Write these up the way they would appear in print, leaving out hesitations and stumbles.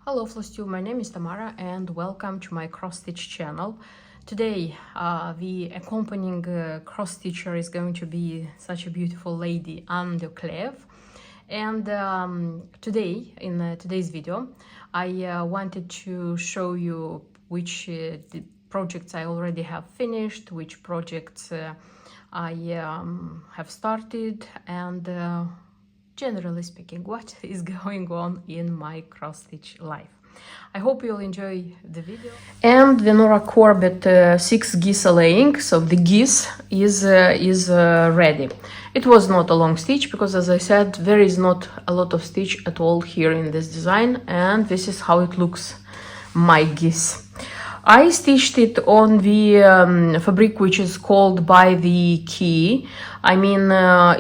Hello Flostube, my name is Tamara and welcome to my cross-stitch channel. Today the accompanying cross-stitcher is going to be such a beautiful lady, Anne de Clèves. And today, in today's video, I wanted to show you which projects I already have finished, which projects I have started, and generally speaking, what is going on in my cross-stitch life. I hope you'll enjoy the video. And the Nora Corbett Six Geese laying, so the geese is ready. It was not a long stitch because, as I said, there is not a lot of stitch at all here in this design, and this is how it looks, my geese. I stitched it on the fabric which is called by the key. I mean,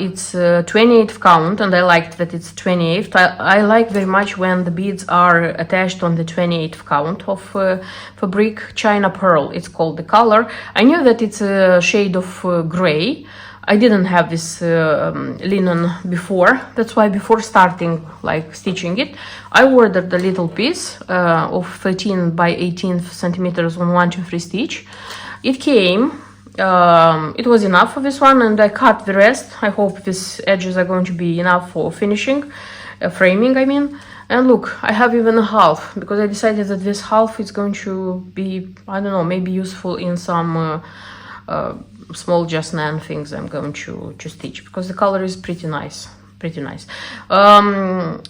it's 28th count, and I liked that it's 28th. I like very much when the beads are attached on the 28th count of fabric. China Pearl, it's called the color. I knew that it's a shade of gray. I didn't have this linen before. That's why before starting stitching it, I ordered a little piece of 13 by 18 centimeters on 1, 2, 3 stitch. It came, it was enough for this one, and I cut the rest. I hope these edges are going to be enough for finishing, framing I mean. And look, I have even a half, because I decided that this half is going to be, I don't know, maybe useful in some small just Nan things I'm going to stitch, because the color is pretty nice.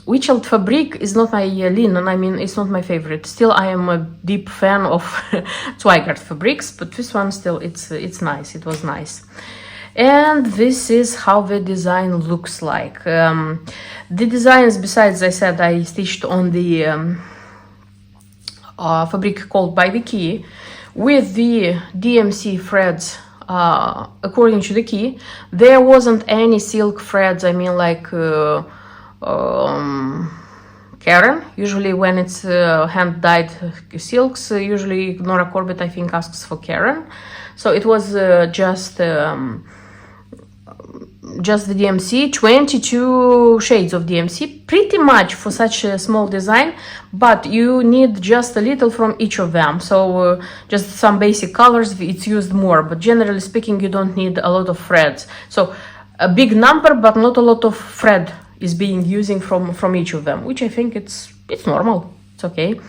Witched fabric is not my linen, I mean, it's not my favorite. Still, I am a deep fan of Zweigart fabrics, but this one still, it's nice. It was nice. And this is how the design looks like. The designs, besides, I said I stitched on the fabric called by the key with the DMC threads. According to the key, there wasn't any silk threads, I mean, like Karen. Usually when it's hand-dyed silks, usually Nora Corbett, I think, asks for Karen. So it was just the DMC, 22 shades of DMC, pretty much for such a small design, but you need just a little from each of them. So just some basic colors, it's used more, but generally speaking, you don't need a lot of threads. So a big number, but not a lot of thread is being using from each of them, which I think it's normal. It's okay.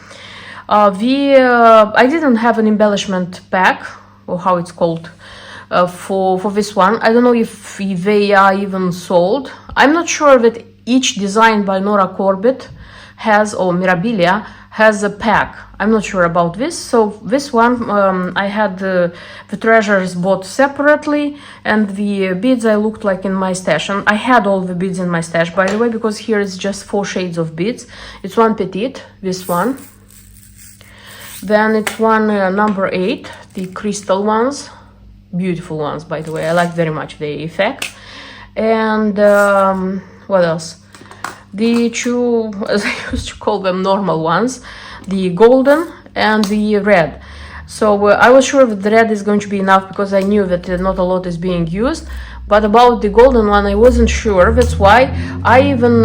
I didn't have an embellishment pack, or how it's called, for this one. I don't know if they are even sold. I'm not sure that each design by Nora Corbett has, or Mirabilia has, a pack. I'm not sure about this. So this one, I had the treasures bought separately, and the beads I looked like in my stash. And I had all the beads in my stash, by the way, because here it's just 4 shades of beads. It's one petite, this one. Then it's one number 8, the crystal ones. Beautiful ones, by the way. I like very much the effect. And what else? The two, as I used to call them, normal ones, the golden and the red. So I was sure that the red is going to be enough, because I knew that not a lot is being used. But about the golden one, I wasn't sure. That's why I even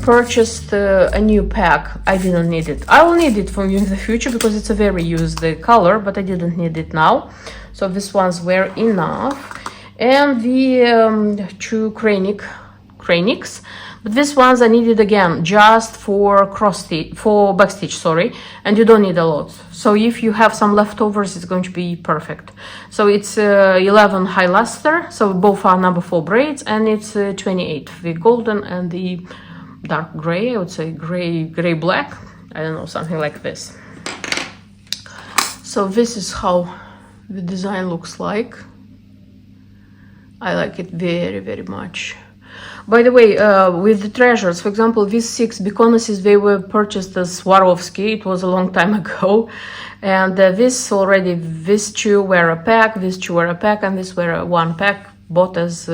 purchased a new pack. I didn't need it. I will need it for you in the future, because it's a very used color, but I didn't need it now. So these ones were enough. And the two cranics. But these ones I needed again just for backstitch, sorry, and you don't need a lot. So if you have some leftovers, it's going to be perfect. So it's 11 high luster, so both are number 4 braids, and it's 28, the golden and the dark gray, I would say gray black, I don't know, something like this. So this is how the design looks like. I like it very much. By the way, with the treasures, for example, these 6 Beconuses, they were purchased as Swarovski. It was a long time ago. And these 2 were a pack, these 2 were a pack, and these were one pack bought as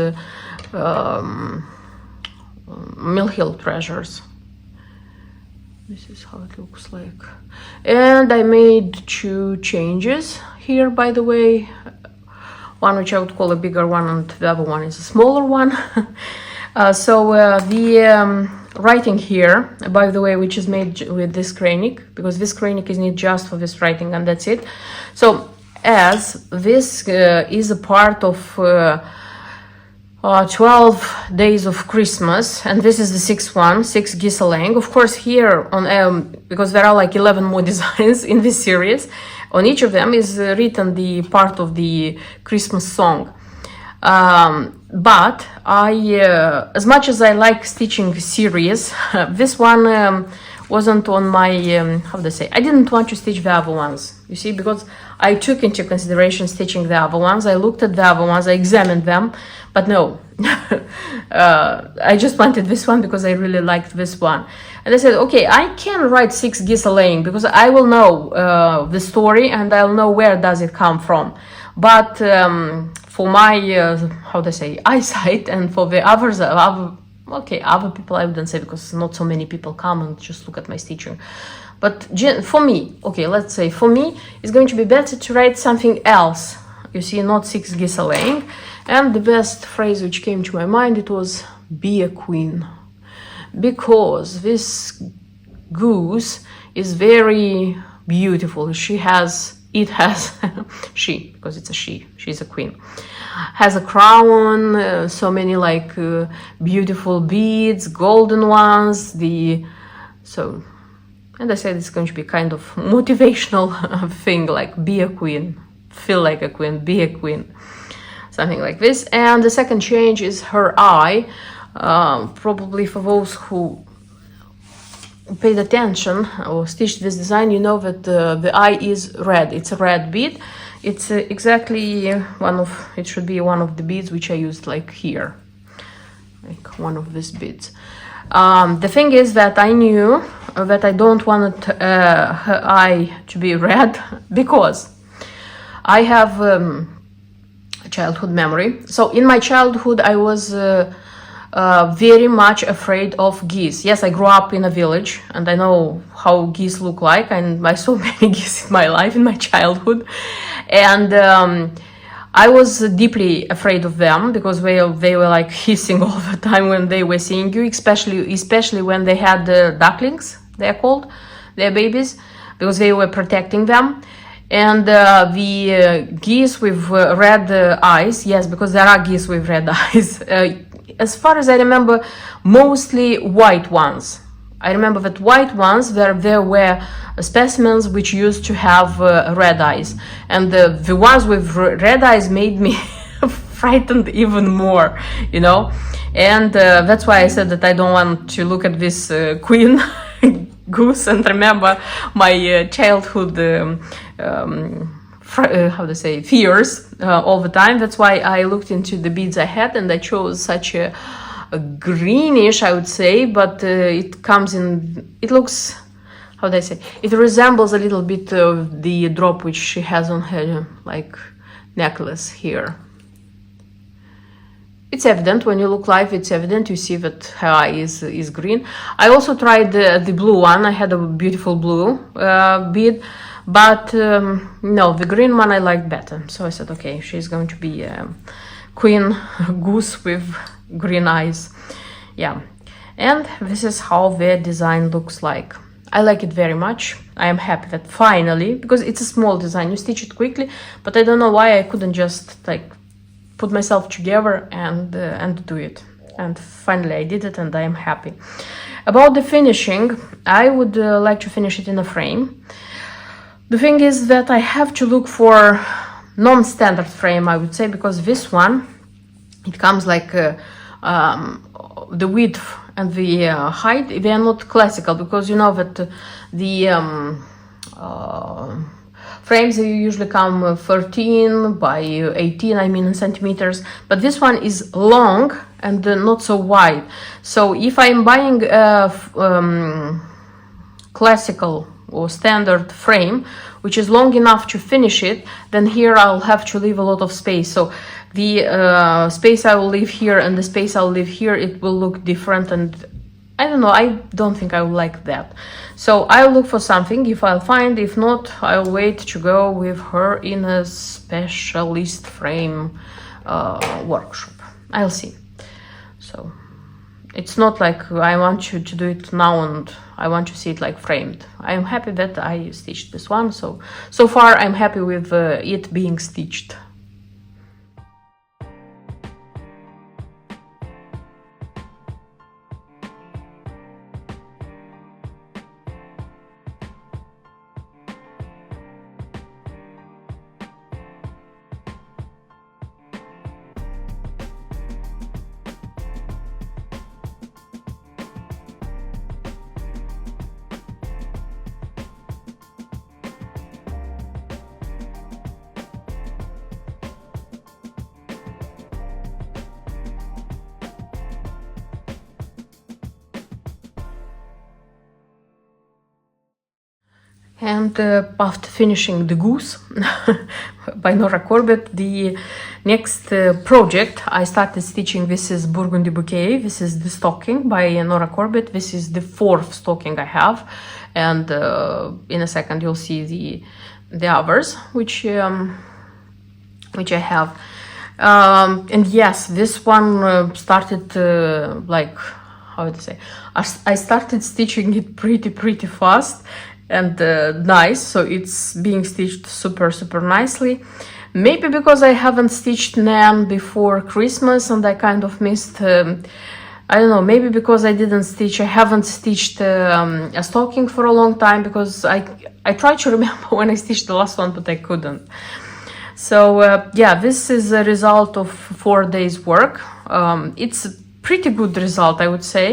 Mill Hill treasures. This is how it looks like. And I made 2 changes here, by the way. One which I would call a bigger one, and the other one is a smaller one. The writing here, by the way, which is made with this cranic, because this cranic is needed just for this writing, and that's it. So as this is a part of 12 days of Christmas, and this is the sixth one, 6 geese laying. Of course, here on because there are like 11 more designs in this series, on each of them is written the part of the Christmas song. But I, as much as I like stitching series, this one wasn't on my, how do I say, I didn't want to stitch the other ones, you see, because I took into consideration stitching the other ones. I looked at the other ones, I examined them, but no, I just wanted this one because I really liked this one. And I said, okay, I can write 6 geese laying because I will know the story and I'll know where does it come from. But for my, how do I say, eyesight, and for the others, other people I wouldn't say, because not so many people come and just look at my stitching. But for me, okay, let's say for me, it's going to be better to write something else. You see, not 6 geese laying. And the best phrase which came to my mind, it was be a queen. Because this goose is very beautiful. Because it's a she's a queen, has a crown, so many like beautiful beads, golden ones, and I said it's going to be kind of motivational thing, like be a queen, feel like a queen, be a queen, something like this. And the second change is her eye. Probably for those who paid attention or stitched this design, you know that the eye is red. It's a red bead. It's exactly it should be one of the beads which I used like here, like one of these beads. The thing is that I knew that I don't want her eye to be red because I have a childhood memory. So in my childhood I was very much afraid of geese. Yes, I grew up in a village and I know how geese look like, and I saw many geese in my life, in my childhood, and I was deeply afraid of them because they were like hissing all the time when they were seeing you, especially when they had ducklings, they're called, they're babies, because they were protecting them. And the geese with red eyes, yes, because there are geese with red eyes, as far as I remember, mostly white ones. I remember that white ones, there were specimens which used to have red eyes. And the ones with red eyes made me frightened even more, you know. And that's why I said that I don't want to look at this queen goose and remember my childhood how to say, fears all the time. That's why I looked into the beads I had, and I chose such a greenish, I would say, but it comes in, it looks, how do I say, it resembles a little bit of the drop which she has on her like necklace here. It's evident when you look live, it's evident, you see that her eye is green. I also tried the blue one. I had a beautiful blue bead, but no, the green one I liked better. So I said, okay, she's going to be a queen goose with green eyes. Yeah, and this is how the design looks like. I like it very much. I am happy that finally, because it's a small design, you stitch it quickly, but I don't know why I couldn't just like put myself together and do it. And finally I did it, and I am happy. About the finishing, I would like to finish it in a frame. The thing is that I have to look for non-standard frame, I would say, because this one, it comes like the width and the height, they are not classical, because you know that the frames, they usually come 13 by 18, I mean in centimeters, but this one is long and not so wide. So if I'm buying a classical or standard frame which is long enough to finish it, then here I'll have to leave a lot of space. So the space I will leave here and the space I'll leave here, it will look different, and I don't know, I don't think I would like that. So I'll look for something if I'll find. If not, I'll wait to go with her in a specialist frame workshop. I'll see. So it's not like I want you to do it now and I want to see it like framed. I'm happy that I stitched this one, so far I'm happy with it being stitched. And after finishing the goose by Nora Corbett, the next project I started stitching. This is Burgundy Bouquet. This is the stocking by Nora Corbett. This is the 4th stocking I have, and in a second you'll see the others which I have. And yes, this one started like, how would I say? I started stitching it pretty fast and nice, so it's being stitched super nicely. Maybe because I haven't stitched Nan before Christmas and I kind of missed, I don't know, maybe because I haven't stitched a stocking for a long time, because I tried to remember when I stitched the last one, but I couldn't. So yeah, this is a result of 4 days work. It's a pretty good result, I would say.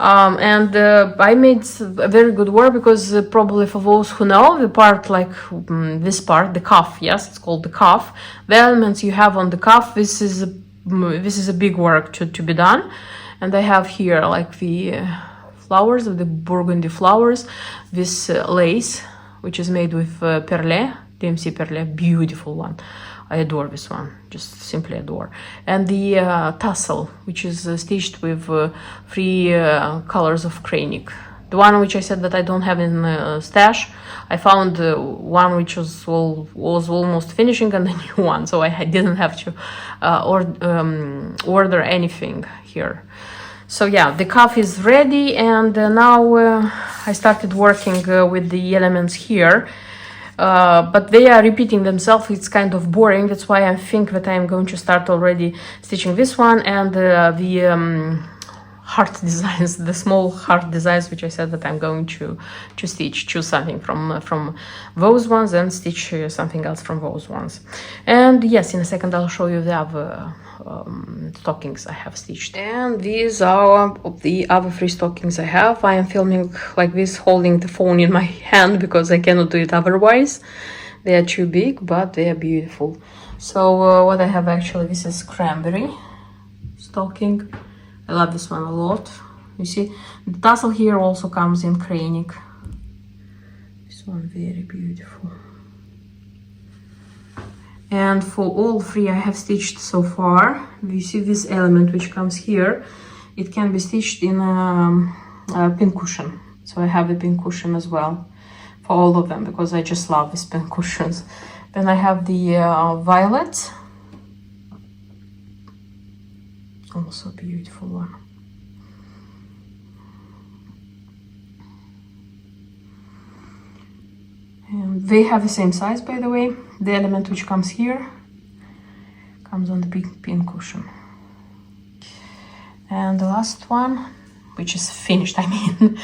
And I made a very good work, because probably for those who know, the part like this part, the cuff, yes, it's called the cuff, the elements you have on the cuff, this is a big work to be done. And I have here like the flowers, of the burgundy flowers, this lace, which is made with perle, DMC perle, beautiful one. I adore this one, just simply adore. And the tassel, which is stitched with 3 colors of cranic. The one which I said that I don't have in stash, I found one which was almost finishing, and a new one, so I didn't have to order anything here. So yeah, the cuff is ready, and now I started working with the elements here. But they are repeating themselves. It's kind of boring. That's why I think that I'm going to start already stitching this one and the heart designs, the small heart designs, which I said that I'm going to stitch. Choose something from those ones and stitch something else from those ones. And yes, in a second I'll show you the other stockings I have stitched. And these are the other 3 stockings I have. I am filming like this, holding the phone in my hand, because I cannot do it otherwise. They are too big, but they are beautiful. So what I have actually, this is cranberry stocking. I love this one a lot. You see, the tassel here also comes in cranic. This one very beautiful. And for all 3 I have stitched so far, you see this element which comes here, it can be stitched in a pincushion. So I have a pincushion as well for all of them, because I just love these pincushions. Then I have the violet, also a beautiful one. And they have the same size, by the way. The element which comes here comes on the big pincushion. And the last one, which is finished, I mean,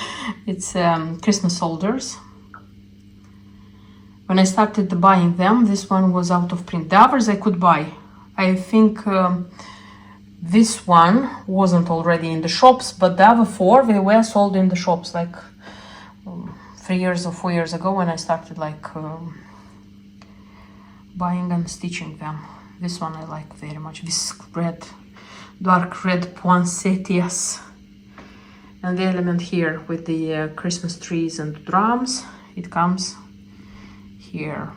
it's Christmas soldiers. When I started buying them, this one was out of print. The others I could buy. I think this one wasn't already in the shops, but the other 4, they were sold in the shops, like 3 years or 4 years ago, when I started like buying and stitching them. This one I like very much. This red, dark red poinsettias. And the element here with the Christmas trees and drums, it comes here.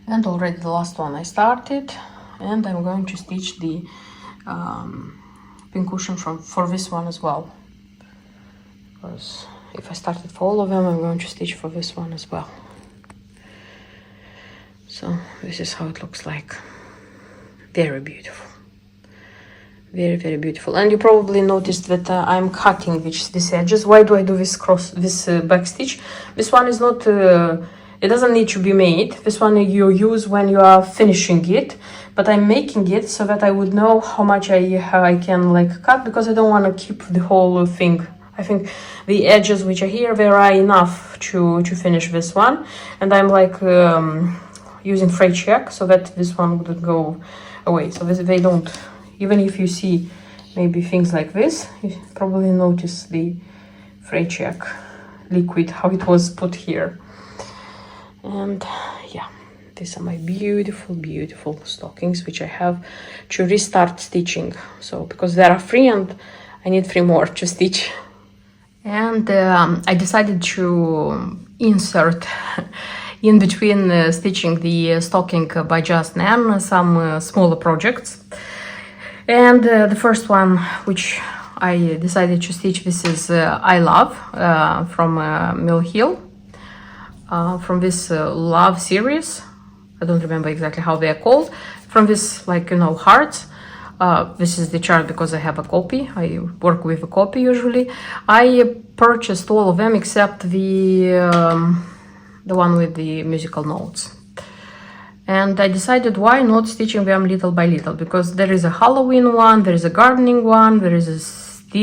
And already the last one I started, and I'm going to stitch the pincushion for this one as well, because if I started for all of them, I'm going to stitch for this one as well. So this is how it looks like. Very beautiful. Very, very beautiful. And you probably noticed that I'm cutting these edges. Why do I do this back stitch? This one is not, it doesn't need to be made. This one you use when you are finishing it. But I'm making it so that I would know how much I can like cut, because I don't want to keep the whole thing. I think the edges which are here, they are enough to finish this one. And I'm like using fray check so that this one wouldn't go away. So they don't, even if you see maybe things like this, you probably notice the fray check liquid, how it was put here. And yeah, these are my beautiful, beautiful stockings, which I have to restart stitching. So because there are 3 and I need 3 more to stitch. And I decided to insert in between stitching the stocking by Just Nan some smaller projects. And the first one which I decided to stitch, this is I Love from Mill Hill, from this Love series. I don't remember exactly how they are called. From this, like, you know, hearts. This is the chart because I have a copy. I work with a copy usually. I purchased all of them except the one with the musical notes. And I decided why not stitching them little by little, because there is a Halloween one, there is a gardening one, there is a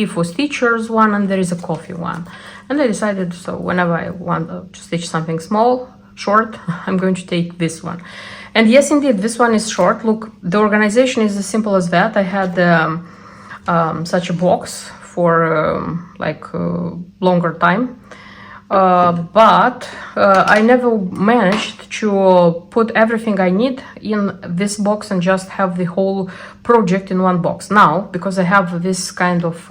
for stitchers one, and there is a coffee one. And I decided, so whenever I want to stitch something small, short, I'm going to take this one. And yes, indeed, this one is short. Look, the organization is as simple as that. I had such a box for longer time. But I never managed to put everything I need in this box and just have the whole project in one box. Now, because I have this kind of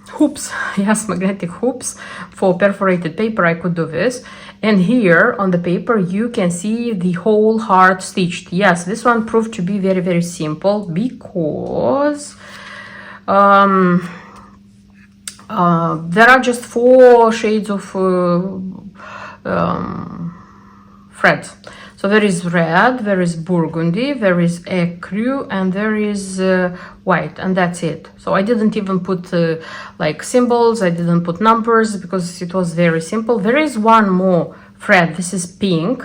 hoops, yes, magnetic hoops for perforated paper, I could do this. And here on the paper you can see the whole heart stitched. Yes, this one proved to be very, very simple because there are just 4 shades of threads. So there is red, there is burgundy, there is ecru, and there is white, and that's it. So I didn't even put like symbols, I didn't put numbers because it was very simple. There is one more thread, this is pink,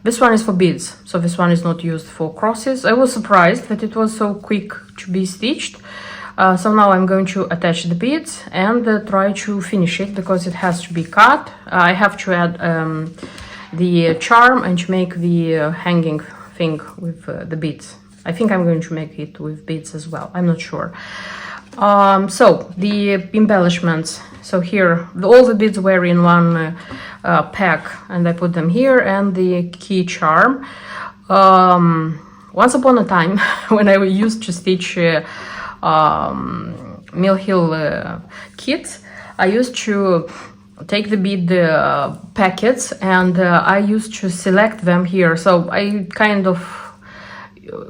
this one is for beads, so this one is not used for crosses. I was surprised that it was so quick to be stitched. So now I'm going to attach the beads and try to finish it because it has to be cut. I have to add the charm and to make the hanging thing with the beads. I think I'm going to make it with beads as well, I'm not sure. So the embellishments, so here all the beads were in one pack and I put them here, and the key charm. Once upon a time when I used to stitch Mill Hill kits, I used to take the bead packets and I used to select them here. So I kind of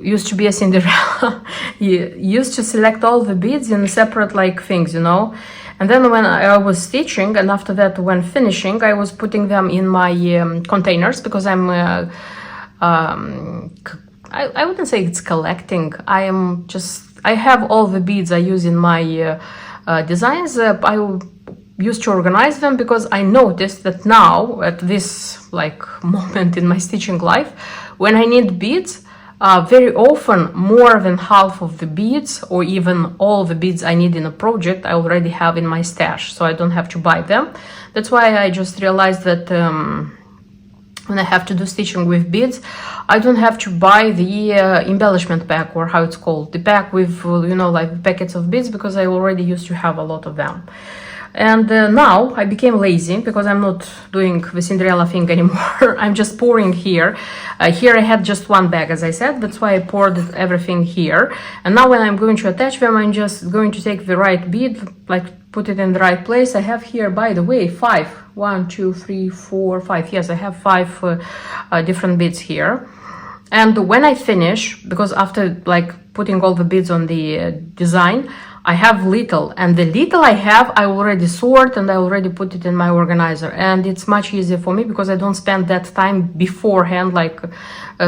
used to be a Cinderella. Used to select all the beads in separate like things, you know. And then when I was stitching, and after that when finishing, I was putting them in my containers because I'm I wouldn't say it's collecting. I have all the beads I use in my designs. I used to organize them because I noticed that now at this like moment in my stitching life, when I need beads, very often more than half of the beads or even all the beads I need in a project I already have in my stash, so I don't have to buy them. That's why I just realized that when I have to do stitching with beads, I don't have to buy the embellishment pack, or how it's called, the pack with, you know, like packets of beads, because I already used to have a lot of them. And now I became lazy because I'm not doing the Cinderella thing anymore. I'm just pouring here. Here I had just one bag, as I said. That's why I poured everything here. And now when I'm going to attach them, I'm just going to take the right bead, like put it in the right place. I have here, by the way, 5. 1, 2, 3, 4, 5. Yes, I have 5 different beads here. And when I finish, because after like putting all the beads on the design, I have little, and the little I have, I already sort and I already put it in my organizer, and it's much easier for me because I don't spend that time beforehand, like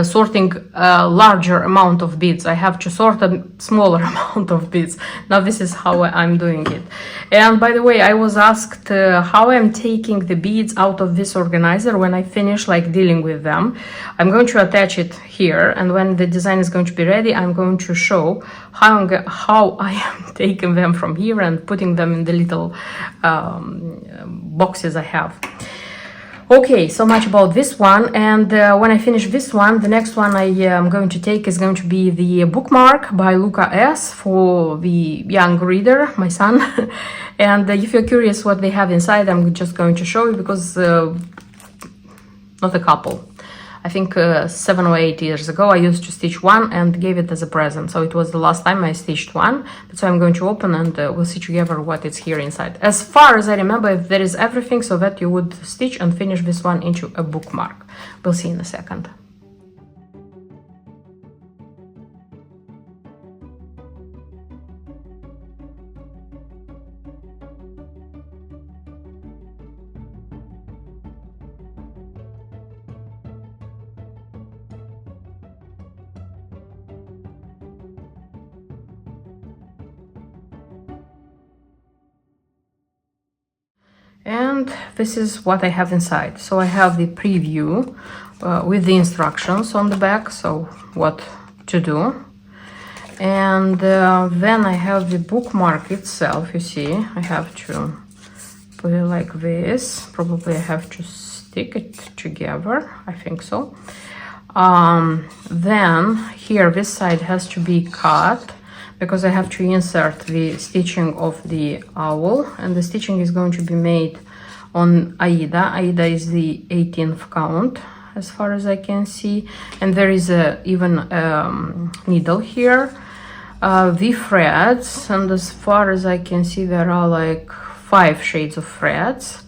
sorting a larger amount of beads. I have to sort a smaller amount of beads. Now this is how I'm doing it. And by the way, I was asked how I'm taking the beads out of this organizer when I finish like dealing with them. I'm going to attach it here, and when the design is going to be ready, I'm going to show how I am taking them from here and putting them in the little boxes I have. Okay, so much about this one. And when I finish this one, the next one I am going to take is going to be the bookmark by Luca S. for the young reader, my son. And if you're curious what they have inside, I'm just going to show you, because not a couple. I think 7 or 8 years ago I used to stitch one and gave it as a present. So it was the last time I stitched one. So I'm going to open and we'll see together what is here inside. As far as I remember, there is everything so that you would stitch and finish this one into a bookmark. We'll see in a second. And this is what I have inside. So I have the preview with the instructions on the back, so what to do. And then I have the bookmark itself. You see, I have to put it like this. Probably I have to stick it together, I think so. Then here, this side has to be cut, because I have to insert the stitching of the owl, and the stitching is going to be made on Aida. Aida is the 18th count, as far as I can see, and there is even a needle here. The threads, and as far as I can see, there are like 5 shades of threads.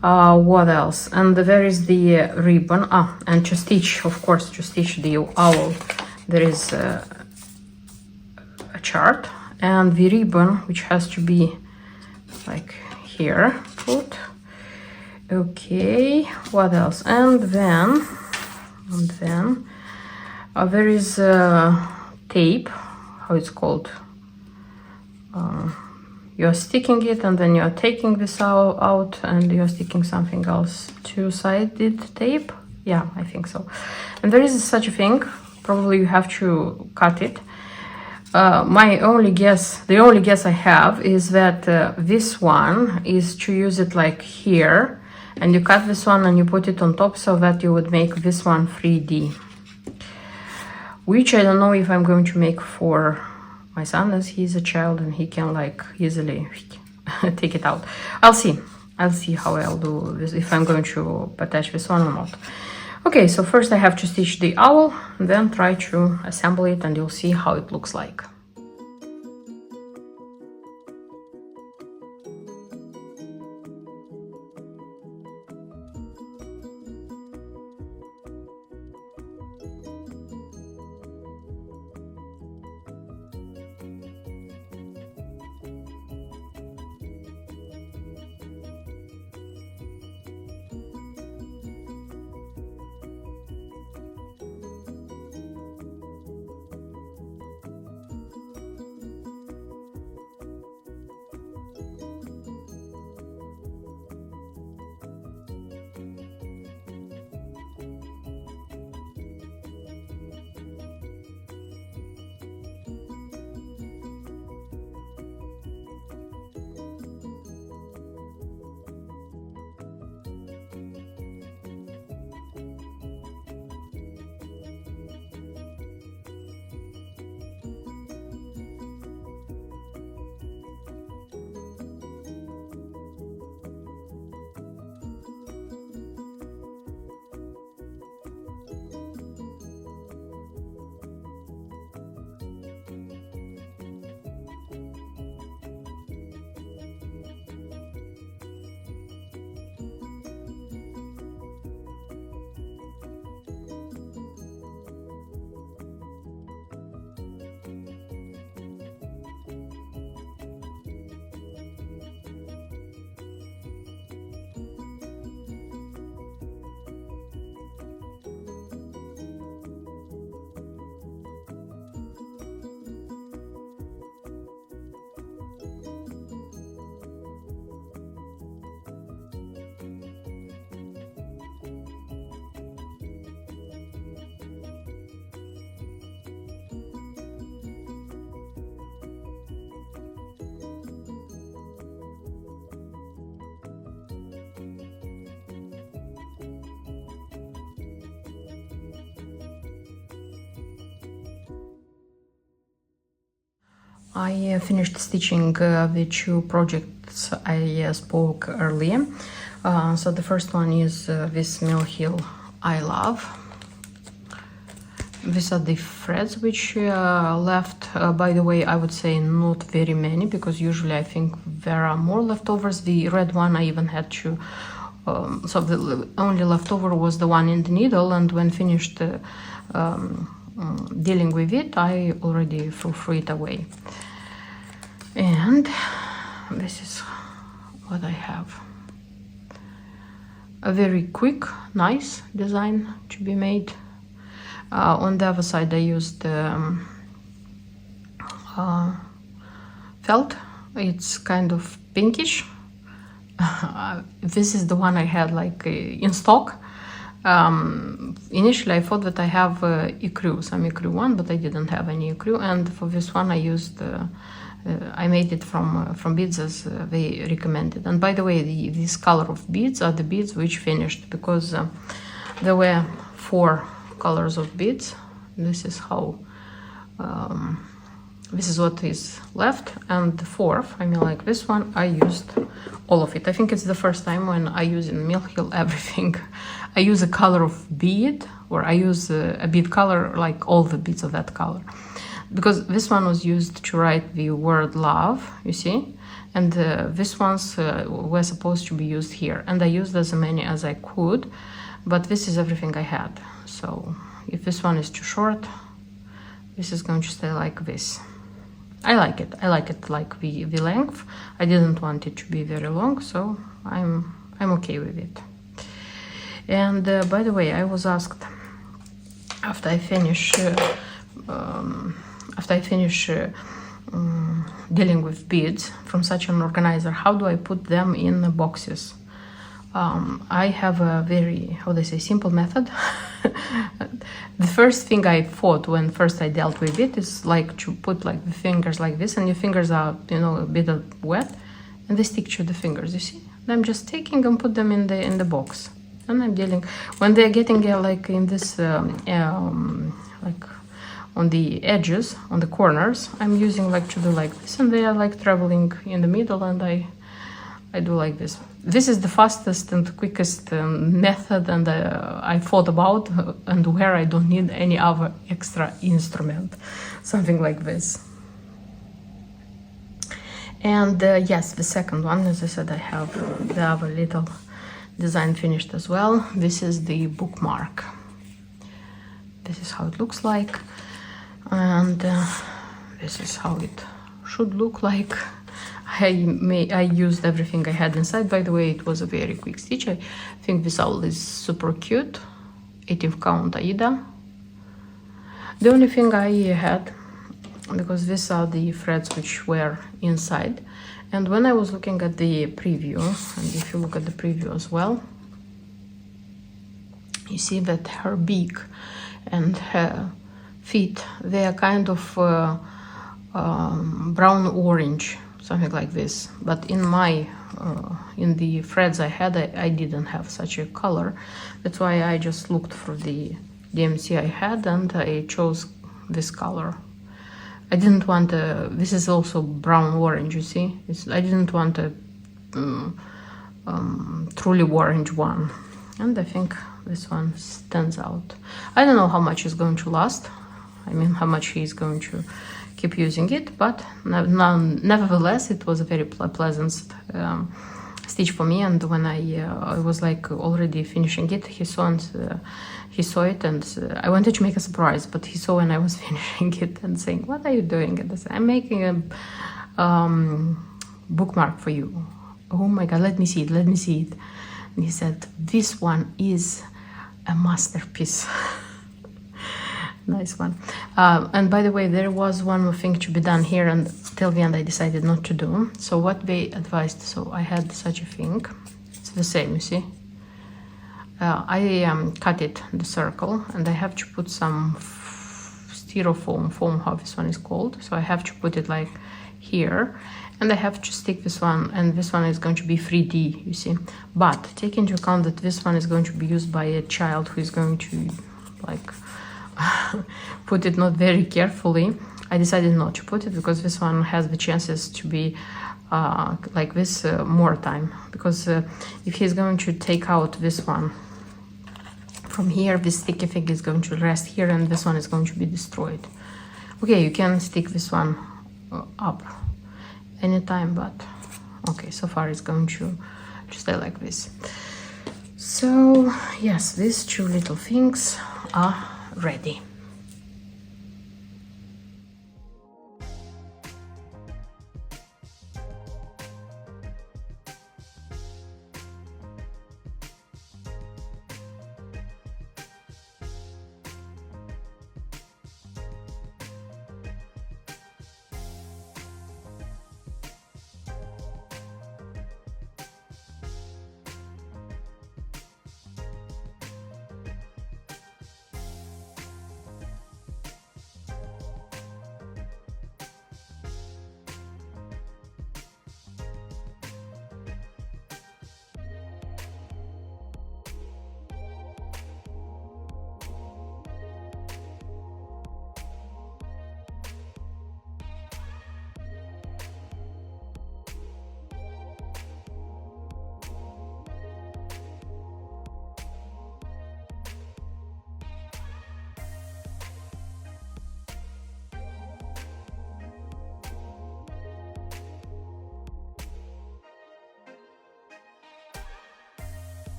What else? And there is the ribbon. And to stitch, of course, to stitch the owl, there is a chart, and the ribbon, which has to be like here put. Okay, what else? And then there is tape, how it's called. You're sticking it, and then you're taking this out and you're sticking something else. 2-sided tape, yeah, I think so. And there is such a thing, probably you have to cut it. The only guess I have is that this one is to use it like here, and you cut this one and you put it on top so that you would make this one 3D, which I don't know if I'm going to make for my son, as he's a child and he can like easily take it out. I'll see how I'll do this, if I'm going to attach this one or not. Okay, so first I have to stitch the owl, and then try to assemble it, and you'll see how it looks like. I finished stitching the two projects I spoke earlier. So the first one is this Mill Hill I Love. These are the threads which left. By the way, I would say not very many, because usually I think there are more leftovers. The red one I even had to, so the only leftover was the one in the needle, and when finished dealing with it, I already threw it away. And this is what I have. A very quick, nice design to be made. On the other side I used felt. It's kind of pinkish. This is the one I had like in stock. Initially I thought that I have ecru, some ecru one, but I didn't have any ecru, and for this one I used I made it from beads as they recommended. And by the way, this color of beads are the beads which finished, because there were 4 colors of beads. This is how this is what is left, and the 4th, I mean like this one, I used all of it. I think it's the first time when I use in Mill Hill everything. I use a color of bead, or I use a bead color, like all the beads of that color, because this one was used to write the word love, you see, and these ones were supposed to be used here, and I used as many as I could, but this is everything I had. So if this one is too short, this is going to stay like this. I like it like the length. I didn't want it to be very long, so I'm okay with it. And by the way, I was asked after I finish dealing with beads from such an organizer, how do I put them in the boxes? I have a very, how do I say, simple method. The first thing I thought when first I dealt with it is like to put like the fingers like this, and your fingers are, you know, a bit wet, and they stick to the fingers, you see. And I'm just taking and put them in the box, and I'm dealing when they're getting like in this like on the edges, on the corners, I'm using like to do like this, and they are like traveling in the middle, and I do like this. This is the fastest and quickest method, and I thought about, and where I don't need any other extra instrument, something like this. And yes, the second one, as I said, I have the other little design finished as well. This is the bookmark. This is how it looks like, and this is how it should look like. I used everything I had inside. By the way, it was a very quick stitch. I think this owl is super cute. 18th count Aida. The only thing I had, because these are the threads which were inside, and when I was looking at the preview, and if you look at the preview as well, you see that her beak and her feet, they are kind of brown orange, something like this. But in my in the threads I had, I didn't have such a color. That's why I just looked for the DMC I had, and I chose this color. I didn't want a, this is also brown orange, you see. I didn't want a truly orange one, and I think this one stands out. I don't know how much is going to last. I mean, how much he's going to keep using it, but nevertheless, it was a very pleasant stitch for me. And when I was like already finishing it, he saw it, and I wanted to make a surprise, but he saw when I was finishing it and saying, "What are you doing?" And I said, "I'm making a bookmark for you." "Oh my God, let me see it, let me see it." And he said, "This one is a masterpiece." Nice one. And by the way, there was one more thing to be done here, and till the end I decided not to do. So what they advised, so I had such a thing. It's the same, you see. I cut it, the circle, and I have to put some styrofoam foam, how this one is called. So I have to put it like here, and I have to stick this one, and this one is going to be 3D, you see. But take into account that this one is going to be used by a child who is going to like put it not very carefully. I decided not to put it because this one has the chances to be like this more time, because if he's going to take out this one from here, this sticky thing is going to rest here and this one is going to be destroyed. Okay, you can stick this one up anytime, but okay, so far it's going to stay like this. So yes, these two little things are ready.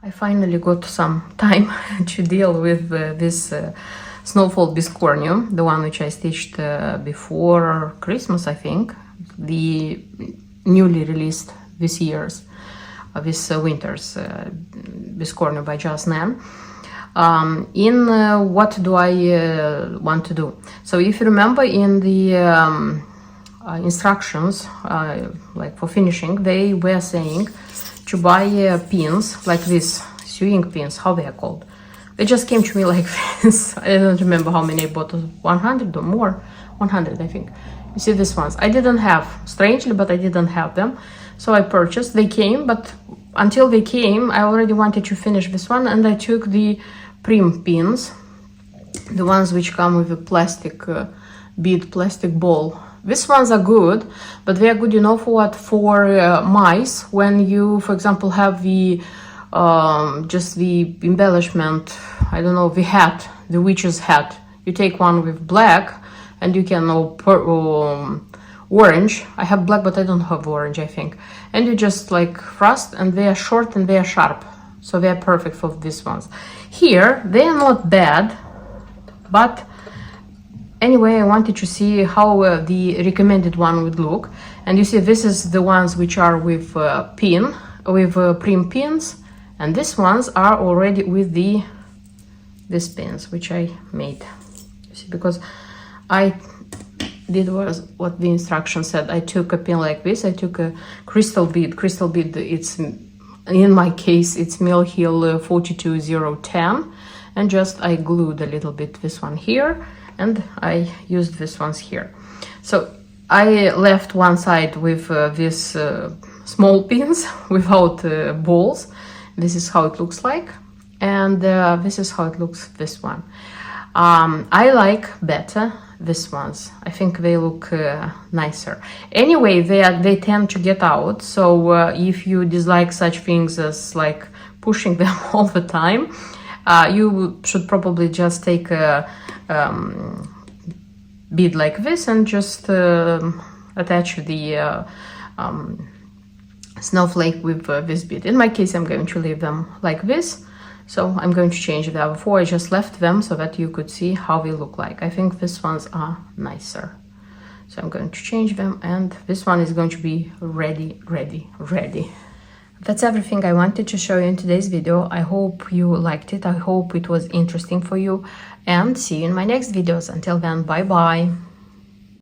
I finally got some time to deal with this Snowfall Biscornu, the one which I stitched before Christmas, I think, the newly released this year's, this winter's Biscornu by just Nan. What do I want to do? So if you remember in the instructions, like for finishing, they were saying to buy pins like this, sewing pins, how they are called. They just came to me like this. I don't remember how many I bought, 100 or more, 100 I think. You see these ones, I didn't have, strangely, but I didn't have them. So I purchased, they came, but until they came, I already wanted to finish this one, and I took the prim pins, the ones which come with a plastic bead, plastic ball. These ones are good, but they are good, you know, for what? For mice, when you, for example, have the just the embellishment, I don't know, the hat, the witch's hat. You take one with black, and you can orange. I have black, but I don't have orange, I think. And you just like thrust, and they are short and they are sharp, so they are perfect for these ones. Here, they are not bad, but anyway, I wanted to see how the recommended one would look. And you see, this is the ones which are with prim pins, and these ones are already with these pins which I made. You see, because I did was what the instruction said. I took a pin like this. I took a crystal bead. Crystal bead, it's, in my case, it's Mill Hill 42010. and just I glued a little bit this one here, and I used this ones here. So I left one side with these small pins without balls. This is how it looks like, and this is how it looks, this one. I like better these ones. I think they look nicer. Anyway, they tend to get out, so if you dislike such things as like pushing them all the time, you should probably just take a bead like this and just attach the snowflake with this bead. In my case, I'm going to leave them like this. So I'm going to change them. Before I just left them so that you could see how they look like. I think these ones are nicer. So I'm going to change them, and this one is going to be ready. That's everything I wanted to show you in today's video. I hope you liked it. I hope it was interesting for you, and see you in my next videos. Until then, bye bye.